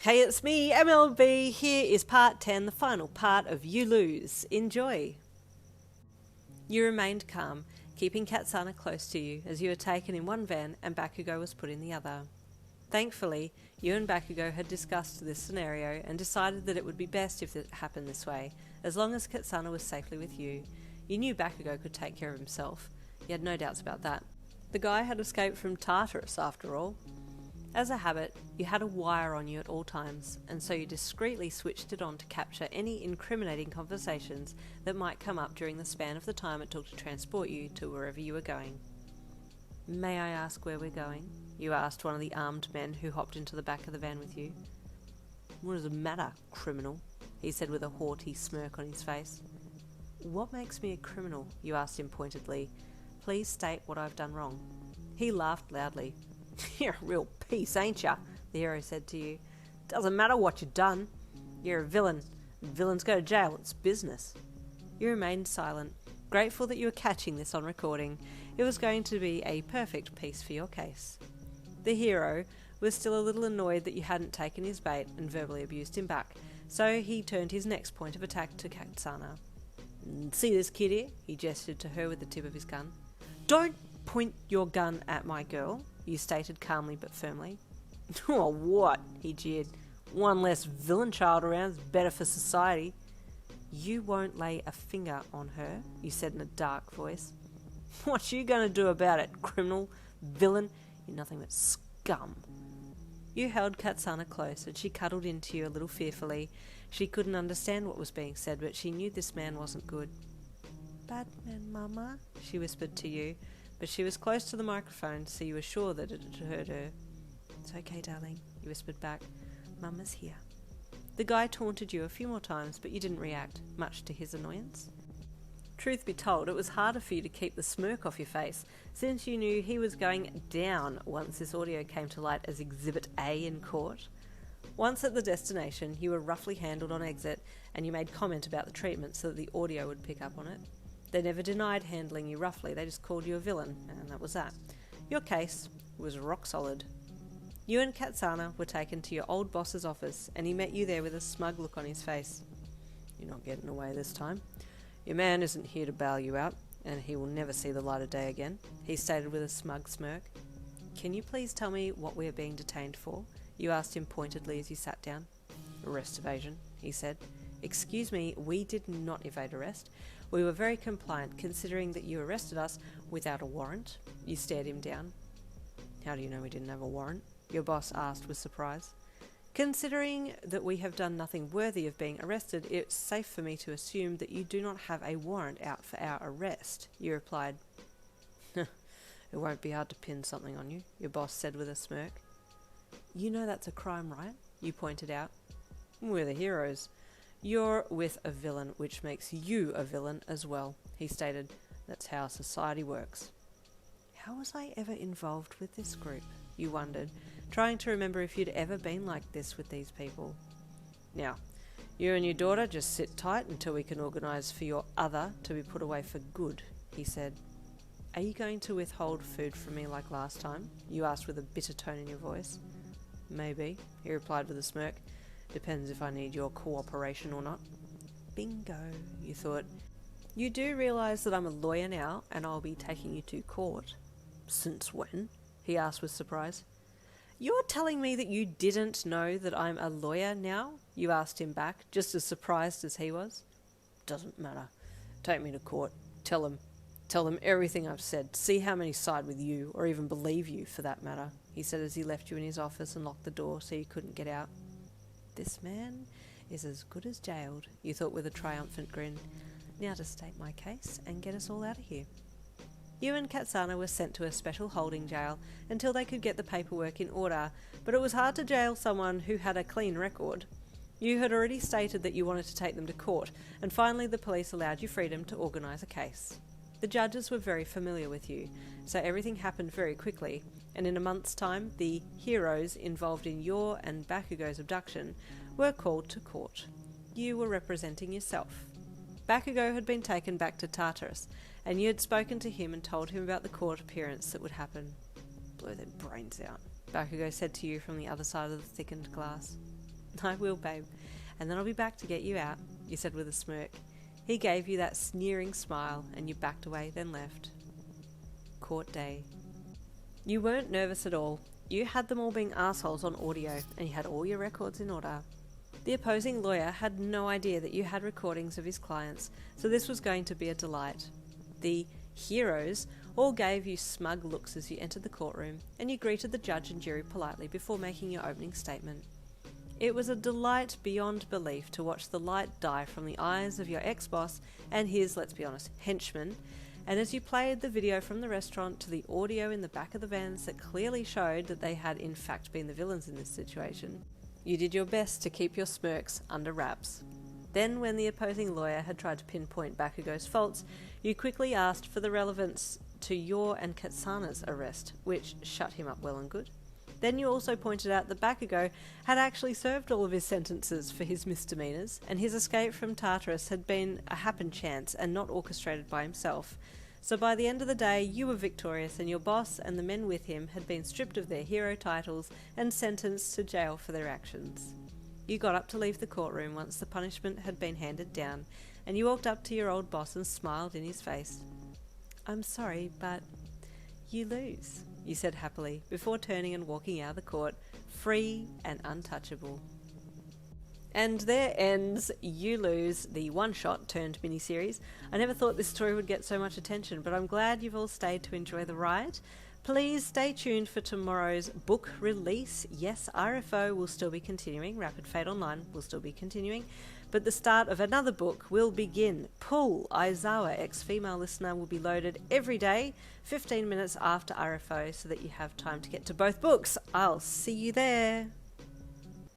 Hey, it's me, MLB. Here is part 10, the final part of You Lose. Enjoy. You remained calm, keeping Katsana close to you as you were taken in one van and Bakugou was put in the other. Thankfully, you and Bakugou had discussed this scenario and decided that it would be best if it happened this way, as long as Katsana was safely with you. You knew Bakugou could take care of himself. You had no doubts about that. The guy had escaped from Tartarus after all. As a habit, you had a wire on you at all times, and so you discreetly switched it on to capture any incriminating conversations that might come up during the span of the time it took to transport you to wherever you were going. "May I ask where we're going?" you asked one of the armed men who hopped into the back of the van with you. "What does it matter, criminal?" he said with a haughty smirk on his face. "What makes me a criminal?" you asked him pointedly. "Please state what I've done wrong." He laughed loudly. "You're a real piece, ain't ya?" the hero said to you. "Doesn't matter what you've done. You're a villain. Villains go to jail. It's business." You remained silent, grateful that you were catching this on recording. It was going to be a perfect piece for your case. The hero was still a little annoyed that you hadn't taken his bait and verbally abused him back, so he turned his next point of attack to Katsana. "See this kid here?" he gestured to her with the tip of his gun. "Don't point your gun at my girl," you stated calmly but firmly. "Oh, what?" he jeered. "One less villain child around is better for society." "You won't lay a finger on her," you said in a dark voice. "What you gonna do about it, criminal, villain? You're nothing but scum." You held Katsana close and she cuddled into you a little fearfully. She couldn't understand what was being said, but she knew this man wasn't good. "Bad man, Mama," she whispered to you, but she was close to the microphone, so you were sure that it had heard her. "It's okay, darling," you whispered back. "Mama's here." The guy taunted you a few more times, but you didn't react, much to his annoyance. Truth be told, it was harder for you to keep the smirk off your face, since you knew he was going down once this audio came to light as Exhibit A in court. Once at the destination, you were roughly handled on exit, and you made comment about the treatment so that the audio would pick up on it. They never denied handling you roughly, they just called you a villain, and that was that. Your case was rock solid. You and Katsana were taken to your old boss's office, and he met you there with a smug look on his face. "You're not getting away this time. Your man isn't here to bail you out, and he will never see the light of day again," he stated with a smug smirk. "Can you please tell me what we are being detained for?" you asked him pointedly as you sat down. "Arrest evasion," he said. "Excuse me, we did not evade arrest. We were very compliant, considering that you arrested us without a warrant." You stared him down. "How do you know we didn't have a warrant?" your boss asked with surprise. "Considering that we have done nothing worthy of being arrested, it's safe for me to assume that you do not have a warrant out for our arrest," you replied. "It won't be hard to pin something on you," your boss said with a smirk. "You know that's a crime, right?" you pointed out. "We're the heroes. You're with a villain, which makes you a villain as well," he stated. "That's how society works." How was I ever involved with this group? You wondered, trying to remember if you'd ever been like this with these people. "Now, you and your daughter just sit tight until we can organise for your other to be put away for good," he said. "Are you going to withhold food from me like last time?" you asked with a bitter tone in your voice. "Maybe," he replied with a smirk. "Depends if I need your cooperation or not." Bingo, you thought. "You do realise that I'm a lawyer now, and I'll be taking you to court." "Since when?" he asked with surprise. "You're telling me that you didn't know that I'm a lawyer now?" you asked him back, just as surprised as he was. "Doesn't matter. Take me to court. Tell them everything I've said. See how many side with you, or even believe you, for that matter," he said as he left you in his office and locked the door so you couldn't get out. This man is as good as jailed, you thought with a triumphant grin. Now to state my case and get us all out of here. You and Katsana were sent to a special holding jail until they could get the paperwork in order, but it was hard to jail someone who had a clean record. You had already stated that you wanted to take them to court, and finally the police allowed you freedom to organise a case. The judges were very familiar with you, so everything happened very quickly, and in a month's time the heroes involved in your and Bakugou's abduction were called to court. You were representing yourself. Bakugou had been taken back to Tartarus, and you had spoken to him and told him about the court appearance that would happen. "Blow their brains out," Bakugou said to you from the other side of the thickened glass. I will, babe. And then I'll be back to get you out, you said with a smirk. He gave you that sneering smile and you backed away, then left. Court day. You weren't nervous at all. You had them all being assholes on audio and you had all your records in order. The opposing lawyer had no idea that you had recordings of his clients, so this was going to be a delight. The heroes all gave you smug looks as you entered the courtroom, and you greeted the judge and jury politely before making your opening statement. It was a delight beyond belief to watch the light die from the eyes of your ex-boss and his, let's be honest, henchmen, and as you played the video from the restaurant to the audio in the back of the vans that clearly showed that they had in fact been the villains in this situation, you did your best to keep your smirks under wraps. Then, when the opposing lawyer had tried to pinpoint Bakugou's faults, you quickly asked for the relevance to your and Katsana's arrest, which shut him up well and good. Then you also pointed out that Bakugou had actually served all of his sentences for his misdemeanours, and his escape from Tartarus had been a happen chance and not orchestrated by himself. So by the end of the day, you were victorious, and your boss and the men with him had been stripped of their hero titles and sentenced to jail for their actions. You got up to leave the courtroom once the punishment had been handed down, and you walked up to your old boss and smiled in his face. "I'm sorry, but you lose," you said happily, before turning and walking out of the court, free and untouchable. And there ends You Lose, the one-shot turned miniseries. I never thought this story would get so much attention, but I'm glad you've all stayed to enjoy the ride. Please stay tuned for tomorrow's book release. Yes, RFO will still be continuing, Rapid Fate Online will still be continuing, but the start of another book will begin. Pull Aizawa X Female Listener will be loaded every day, 15 minutes after RFO, so that you have time to get to both books. I'll see you there.